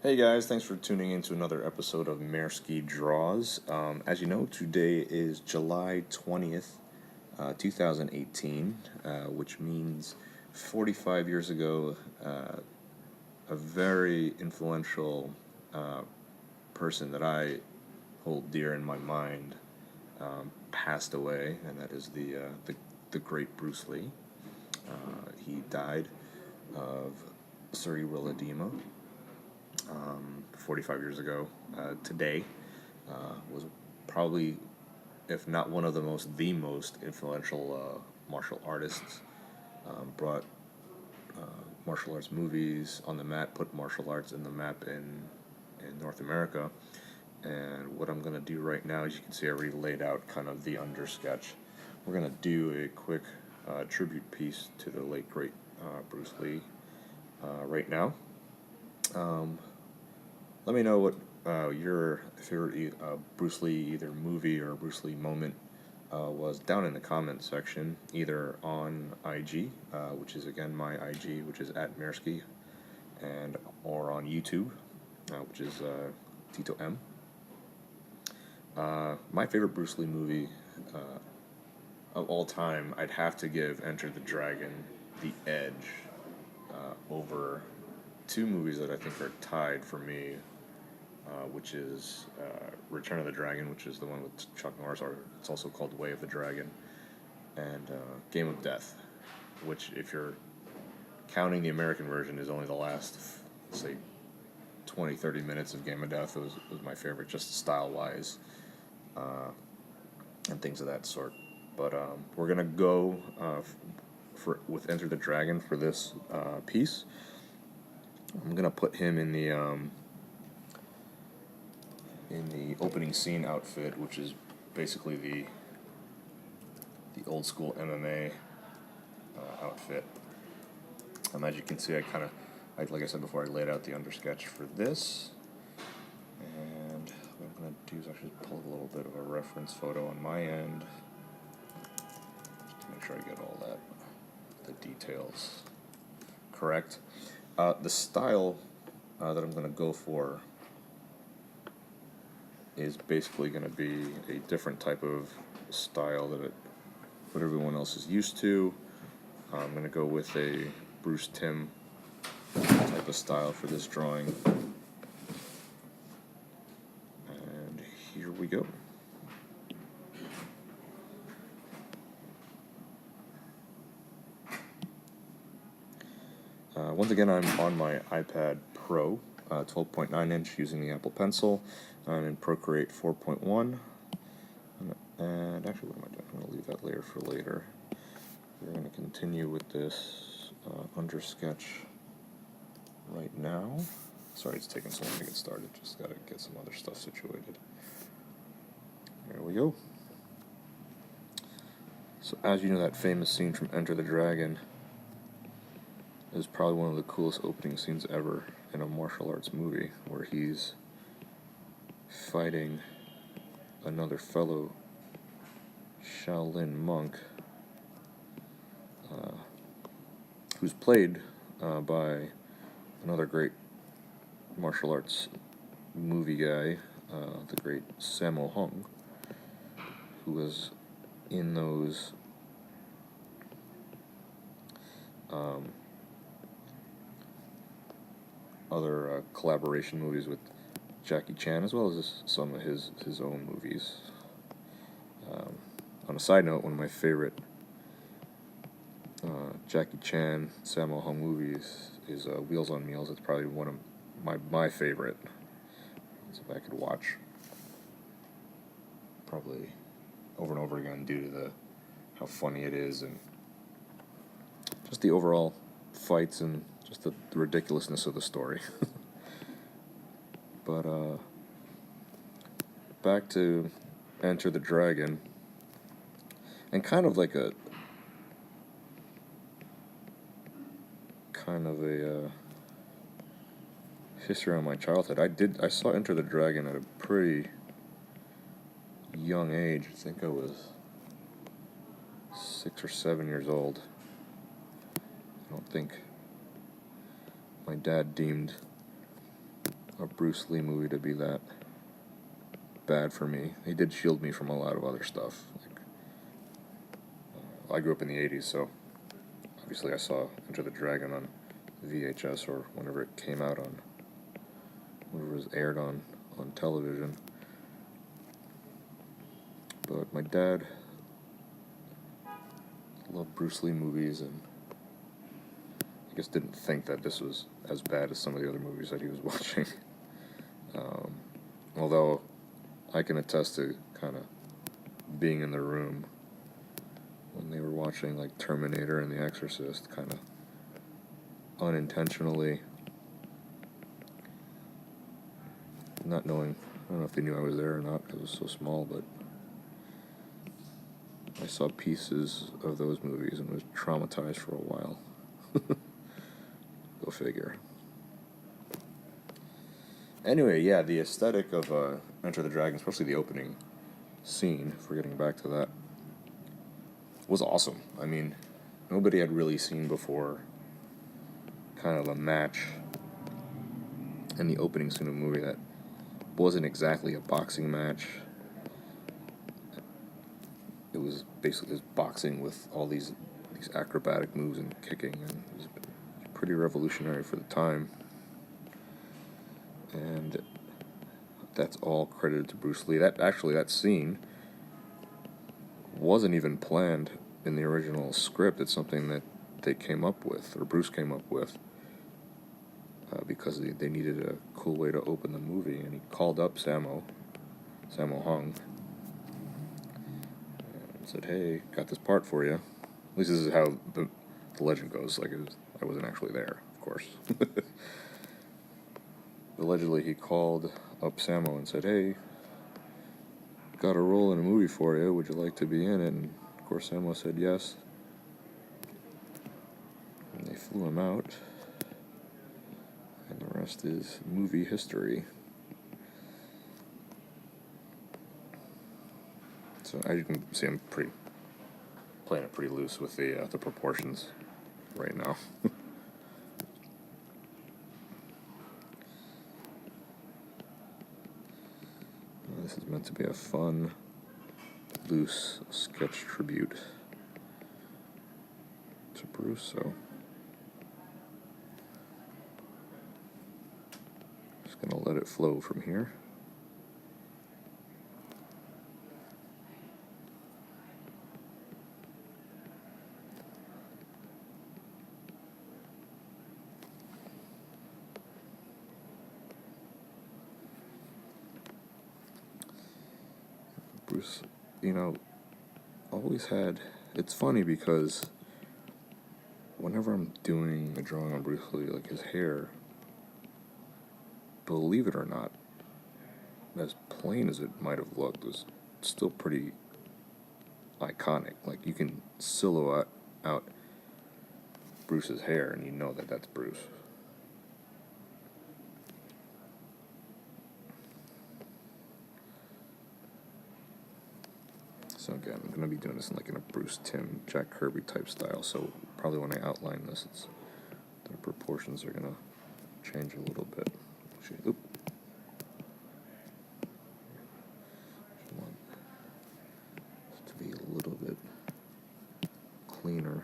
Hey guys, thanks for tuning in to another episode of Maersky Draws. As you know, today is July 20th, 2018, which means 45 years ago, a very influential person that I hold dear in my mind passed away, and that is the great Bruce Lee. He died of cerebral edema 45 years ago. Today was probably, if not one of the most influential martial artists. Brought martial arts movies on the map, put martial arts in the map in North America. And what I'm going to do right now, as you can see, I already laid out kind of the undersketch. We're going to do a quick tribute piece to the late, great Bruce Lee right now. Let me know what your favorite Bruce Lee either movie or Bruce Lee moment was down in the comment section, either on IG, which is again my IG, which is at Maersky, and or on YouTube, which is Tito M. My favorite Bruce Lee movie of all time, I'd have to give Enter the Dragon the edge over two movies that I think are tied for me, which is Return of the Dragon, which is the one with Chuck Norris, or it's also called Way of the Dragon, and Game of Death, which, if you're counting the American version, is only the last, say, 20-30 minutes of Game of Death. Was my favorite, just style-wise, and things of that sort. But we're going to go with Enter the Dragon for this piece. I'm going to put him in the opening scene outfit, which is basically the old school MMA outfit. As you can see, like I said before, I laid out the undersketch for this, and what I'm going to do is actually pull a little bit of a reference photo on my end, just to make sure I get all the details correct. The style that I'm going to go for is basically going to be a different type of style what everyone else is used to. I'm going to go with a Bruce Timm type of style for this drawing. And here we go. Once again, I'm on my iPad Pro, 12.9 inch, using the Apple Pencil. I'm in Procreate 4.1. And actually, what am I doing? I'm going to leave that layer for later. We're going to continue with this undersketch right now. Sorry, it's taking so long to get started. Just got to get some other stuff situated. There we go. So, as you know, that famous scene from Enter the Dragon is probably one of the coolest opening scenes ever in a martial arts movie, where he's fighting another fellow Shaolin monk, who's played by another great martial arts movie guy, the great Sammo Hung, who was in those other collaboration movies with Jackie Chan, as well as some of his own movies. On a side note, one of my favorite Jackie Chan, Sammo Hung movies is Wheels on Meals. It's probably one of my favorite. So if I could watch probably over and over again, due to how funny it is, and just the overall fights and just the ridiculousness of the story. But back to Enter the Dragon, and kind of a history on my childhood. I saw Enter the Dragon at a pretty young age. I think I was 6 or 7 years old. I don't think my dad deemed a Bruce Lee movie to be that bad for me. He did shield me from a lot of other stuff. Like, I grew up in the 80s, so obviously I saw Enter the Dragon on VHS or whenever it came out on, whenever it was aired on television. But my dad loved Bruce Lee movies and I guess didn't think that this was as bad as some of the other movies that he was watching. Although I can attest to kind of being in the room when they were watching like Terminator and The Exorcist, kind of unintentionally, not knowing, I don't know if they knew I was there or not because it was so small, but I saw pieces of those movies and was traumatized for a while. Go figure. Anyway, yeah, the aesthetic of Enter the Dragon, especially the opening scene, if we're getting back to that, was awesome. I mean, nobody had really seen before kind of a match in the opening scene of a movie that wasn't exactly a boxing match. It was basically just boxing with all these acrobatic moves and kicking, and it was pretty revolutionary for the time. And that's all credited to Bruce Lee. That scene wasn't even planned in the original script. It's something that they came up with, or Bruce came up with, because they needed a cool way to open the movie, and he called up Sammo Hung, and said, "Hey, got this part for you." At least this is how the legend goes. Like, I wasn't actually there, of course. Allegedly, he called up Sammo and said, "Hey, got a role in a movie for you. Would you like to be in it?" And of course, Sammo said yes. And they flew him out. And the rest is movie history. So as you can see, I'm playing it pretty loose with the proportions right now. This is meant to be a fun, loose sketch tribute to Bruce, so just gonna let it flow from here. Bruce, always had, it's funny because whenever I'm doing a drawing on Bruce Lee, like his hair, believe it or not, as plain as it might have looked, was still pretty iconic. Like, you can silhouette out Bruce's hair and you know that that's Bruce. So again, I'm going to be doing this in a Bruce Timm, Jack Kirby type style, so probably when I outline this, the proportions are going to change a little bit. Oop. I want this to be a little bit cleaner.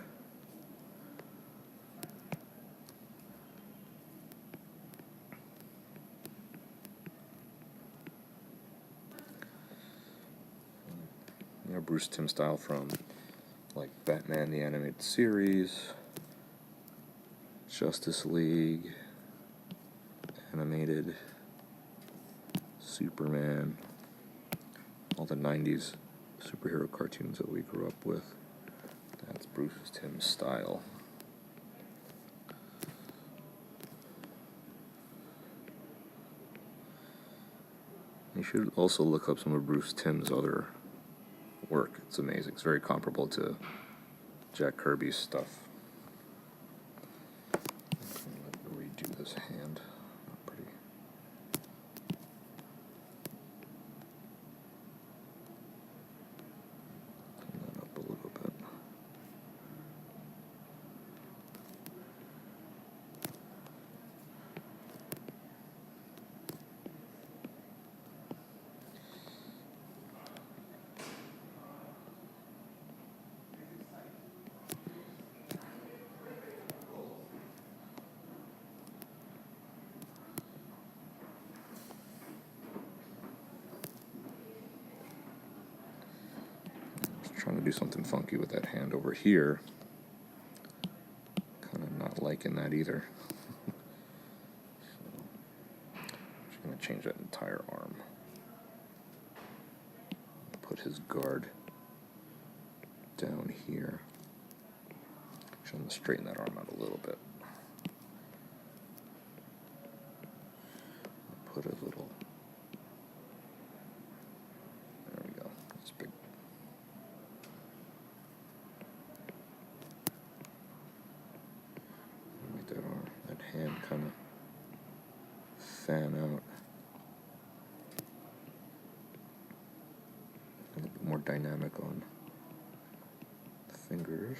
Bruce Timm style from like Batman the Animated Series, Justice League, animated, Superman, all the 90s superhero cartoons that we grew up with. That's Bruce Timm's style. You should also look up some of Bruce Timm's other work. It's amazing. It's very comparable to Jack Kirby's stuff. Let me redo this hand. Not pretty. Clean that up a little bit. to do something funky with that hand over here. Kind of not liking that either. So, I'm just going to change that entire arm. Put his guard down here. Actually, I'm going to straighten that arm out a little bit. Put a little. There we go. That's big. Make that arm, that hand kind of fan out. A little bit more dynamic on the fingers.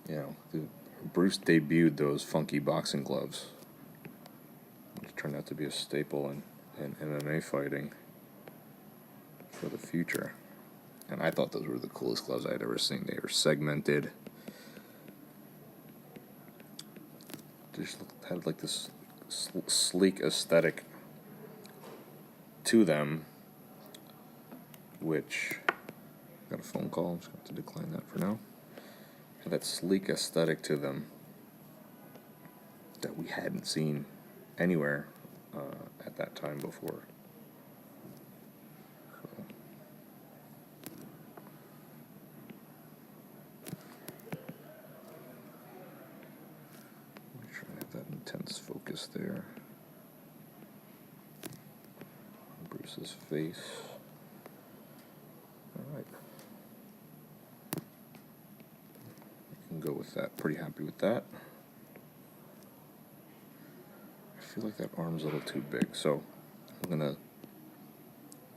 You know, Bruce debuted those funky boxing gloves, which turned out to be a staple in MMA fighting for the future. And I thought those were the coolest gloves I had ever seen. They were segmented. They just had like this sleek aesthetic to them, which, got a phone call, I'm just going to have to decline that for now. Had that sleek aesthetic to them that we hadn't seen anywhere at that time before. So. Make sure I have that intense focus there. Bruce's face. Alright. Go with that. Pretty happy with that. I feel like that arm's a little too big, so I'm gonna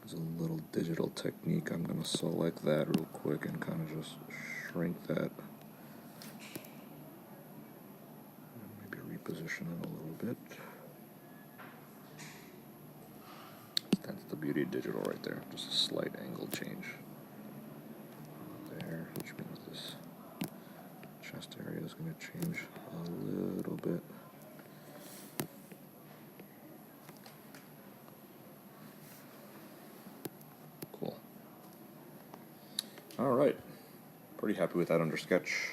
use a little digital technique. I'm gonna select that real quick and kind of just shrink that. Maybe reposition it a little bit. That's the beauty of digital right there. Just a slight angle change there, which means this chest area is going to change a little bit. Cool. All right. Pretty happy with that under sketch.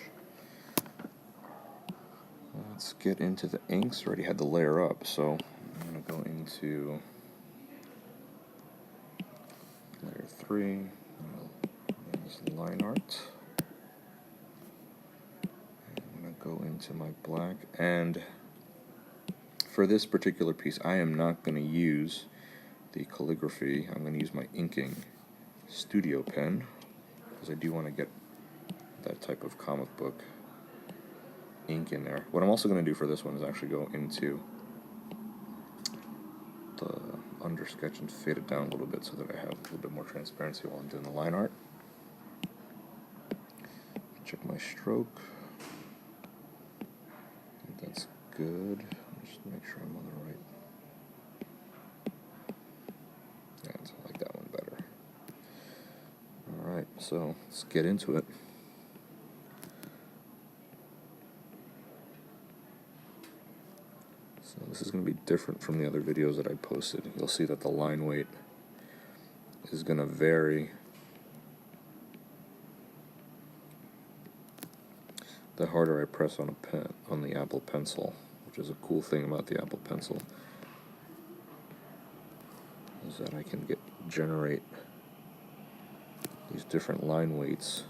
Let's get into the inks. Already had the layer up, so I'm going to go into layer 3. This line art. Go into my black, and for this particular piece I am not going to use the calligraphy. I'm going to use my inking studio pen because I do want to get that type of comic book ink in there. What I'm also going to do for this one is actually go into the under sketch and fade it down a little bit so that I have a little bit more transparency while I'm doing the line art. Check my stroke. That's good. Just make sure I'm on the right. Yeah, I like that one better. Alright, so let's get into it. So this is going to be different from the other videos that I posted. You'll see that the line weight is going to vary. The harder I press on a pen, on the Apple Pencil, which is a cool thing about the Apple Pencil, is that I can generate these different line weights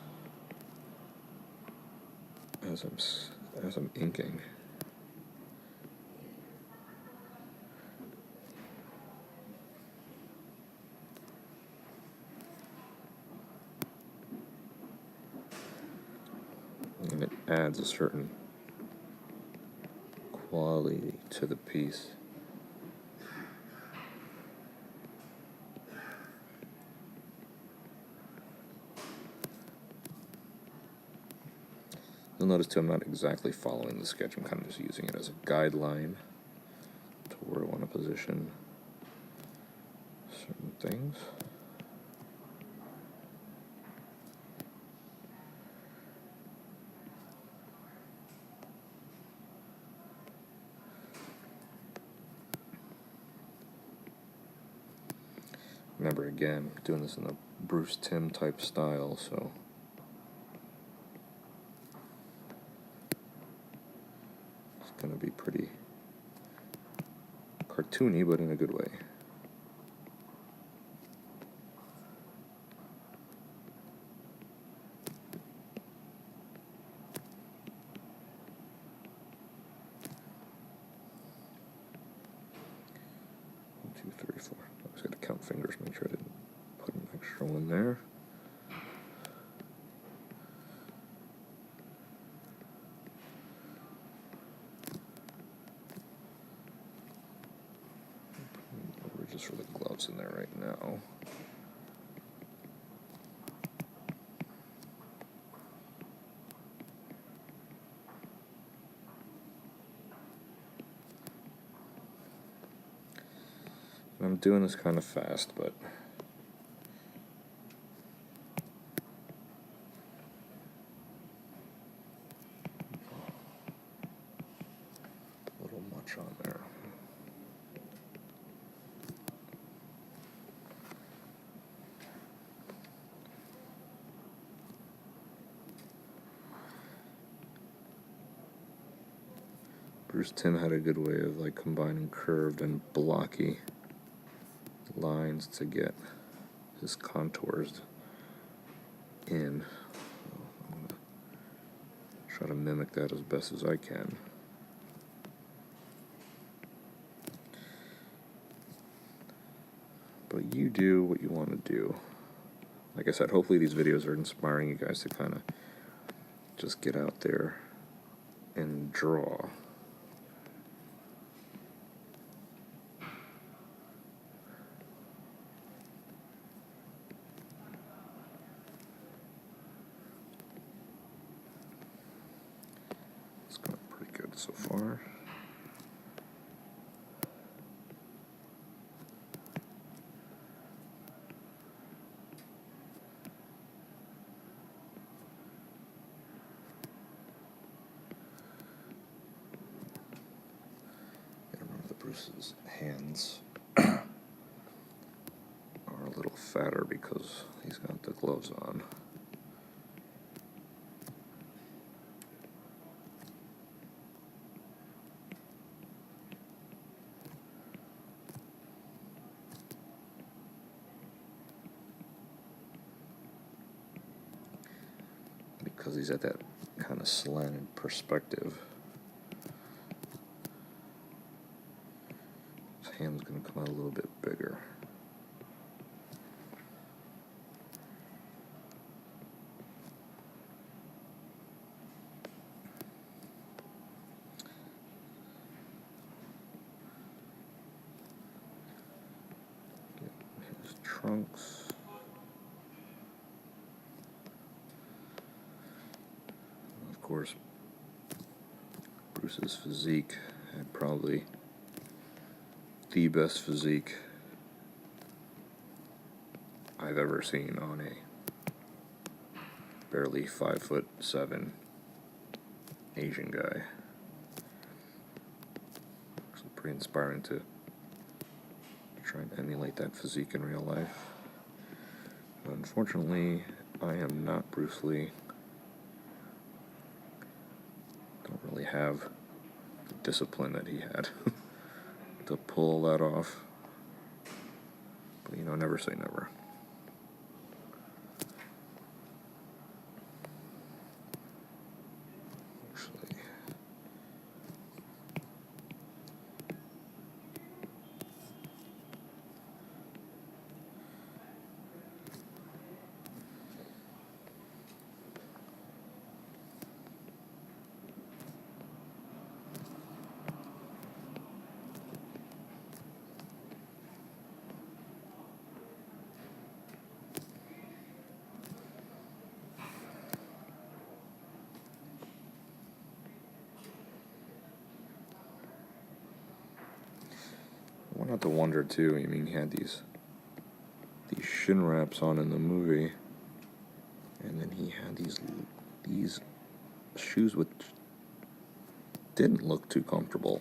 as I'm inking. And it adds a certain quality to the piece. You'll notice too, I'm not exactly following the sketch. I'm kind of just using it as a guideline to where I want to position certain things. Remember, again, doing this in the Bruce Timm type style, so it's going to be pretty cartoony, but in a good way. One, two, three, four. I was going to count fingers, make sure I didn't put an extra one there. We're just for the gloves in there right now. And I'm doing this kind of fast, but a little much on there. Bruce Timm had a good way of like combining curved and blocky lines to get his contours in. So I'm going to try to mimic that as best as I can. But you do what you want to do. Like I said, hopefully these videos are inspiring you guys to kind of just get out there and draw. It's going pretty good so far. Bruce's hands are a little fatter because he's got the gloves on. Because he's at that kind of slanted perspective, his hand's going to come out a little bit bigger. Get his trunks. Of course, Bruce's physique had probably the best physique I've ever seen on a barely 5'7" Asian guy. It's pretty inspiring to try and emulate that physique in real life. But unfortunately, I am not Bruce Lee. Don't really have the discipline that he had to pull that off. But never say never. Actually, one had to wonder too. I mean, he had these shin wraps on in the movie, and then he had these shoes which didn't look too comfortable,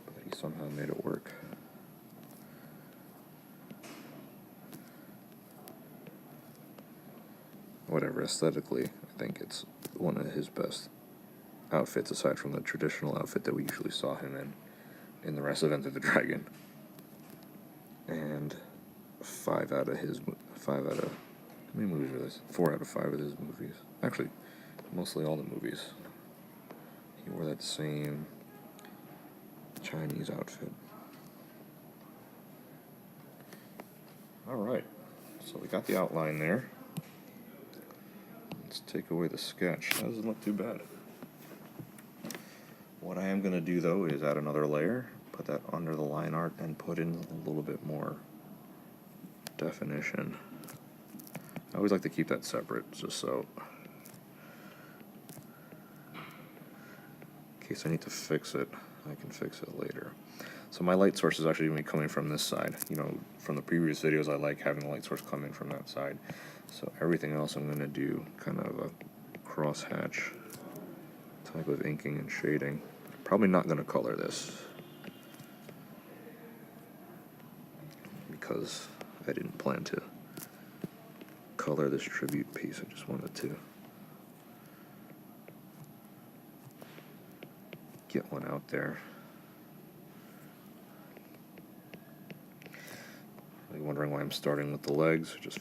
but he somehow made it work. whatever, aesthetically, I think it's one of his best outfits, aside from the traditional outfit that we usually saw him in the rest of Enter the Dragon. And 5 out of, how many movies are this? 4 out of 5 of his movies. Actually, mostly all the movies. He wore that same Chinese outfit. Alright, so we got the outline there. Let's take away the sketch. That doesn't look too bad. What I am going to do, though, is add another layer, put that under the line art, and put in a little bit more definition. I always like to keep that separate, just so, in case I need to fix it, I can fix it later. So my light source is actually going to be coming from this side. You know, from the previous videos, I like having the light source come in from that side. So everything else I'm going to do kind of a crosshatch type of inking and shading. Probably not going to color this, because I didn't plan to color this tribute piece. I just wanted to get one out there. You're wondering why I'm starting with the legs. Just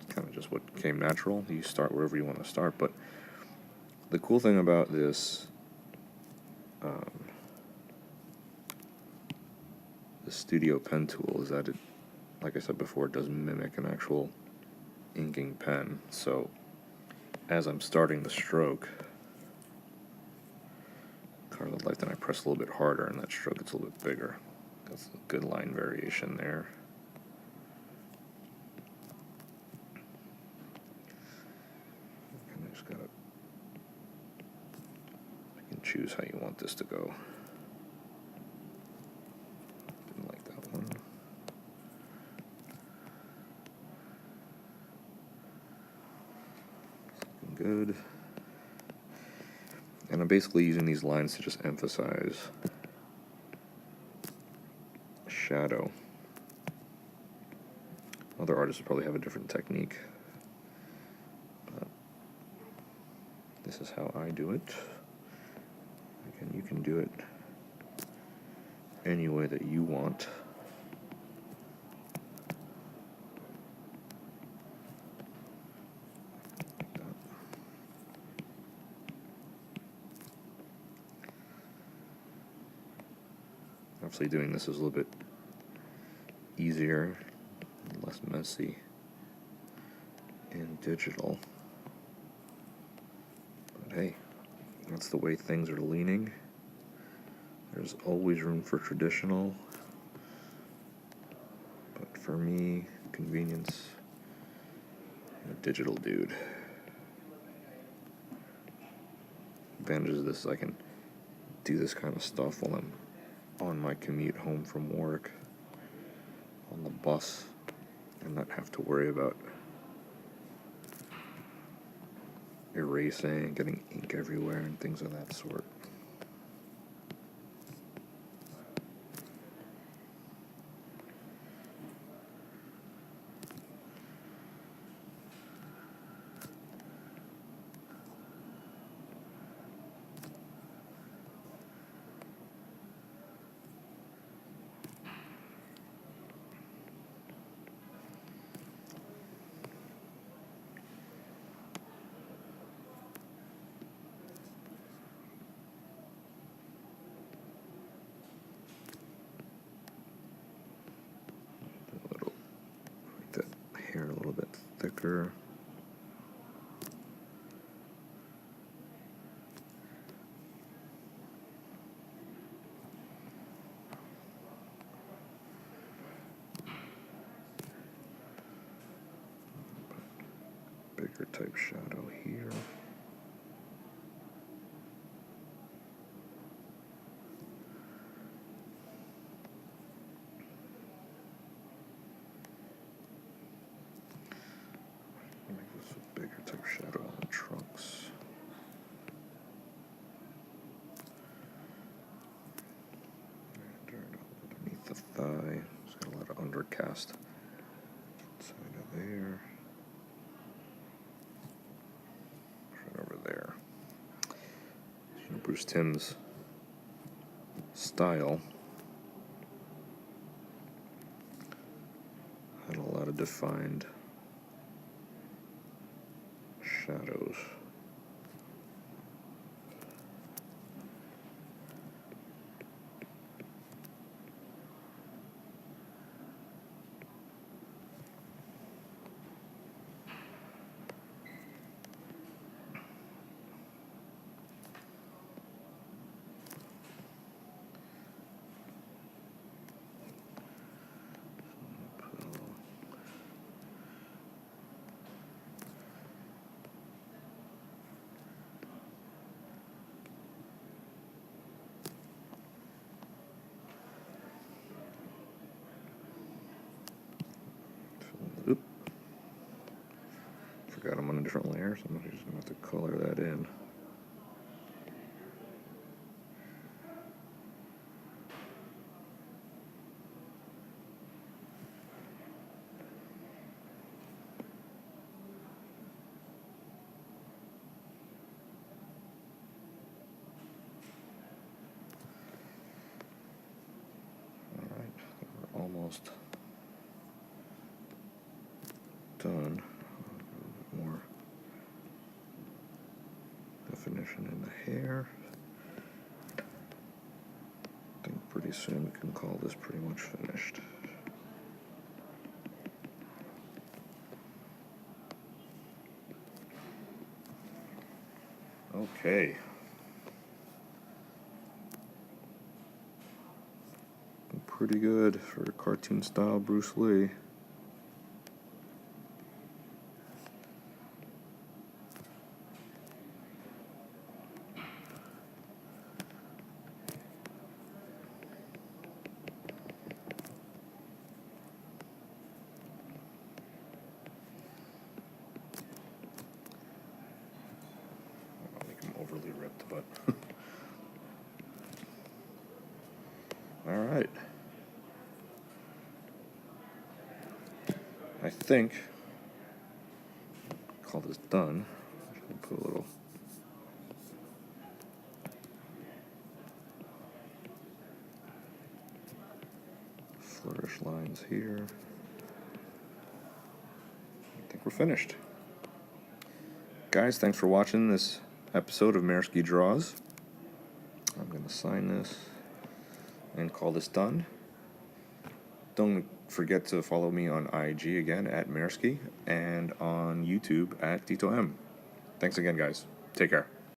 kind of just what came natural. You start wherever you want to start, but the cool thing about this the Studio Pen tool is that it, like I said before, it does mimic an actual inking pen. So as I'm starting the stroke, Carla Light, then I press a little bit harder and that stroke gets a little bit bigger. That's a good line variation there. And I just gotta, you can choose how you want this to go. Didn't like that one. Looking good. And I'm basically using these lines to just emphasize shadow. Other artists would probably have a different technique, but this is how I do it. Again, you can do it any way that you want. Obviously doing this is a little bit easier, less messy in digital. But hey, that's the way things are leaning. There's always room for traditional, but for me, convenience, I'm a digital dude. Advantages of this is I can do this kind of stuff while I'm on my commute home from work, on the bus, and not have to worry about erasing, getting ink everywhere, and things of that sort. Hair a little bit thicker. Bigger type shadow here. Bigger type shadow on the trunks. And underneath the thigh. It's got a lot of undercast. Side of there. Bruce Timm's style. Had a lot of defined shadows. Oop. Forgot I'm on a different layer, so I'm just going to have to color that in. Alright, we're almost done. More definition in the hair. I think pretty soon we can call this pretty much finished. Okay. Pretty good for cartoon style Bruce Lee. I'll make him overly ripped, but all right. I think call this done. Put a little flourish lines here. I think we're finished. Guys, thanks for watching this episode of Maersky Draws. I'm going to sign this and call this done. Don't forget to follow me on IG again at Maersky and on YouTube at Tito M. Thanks again, guys. Take care.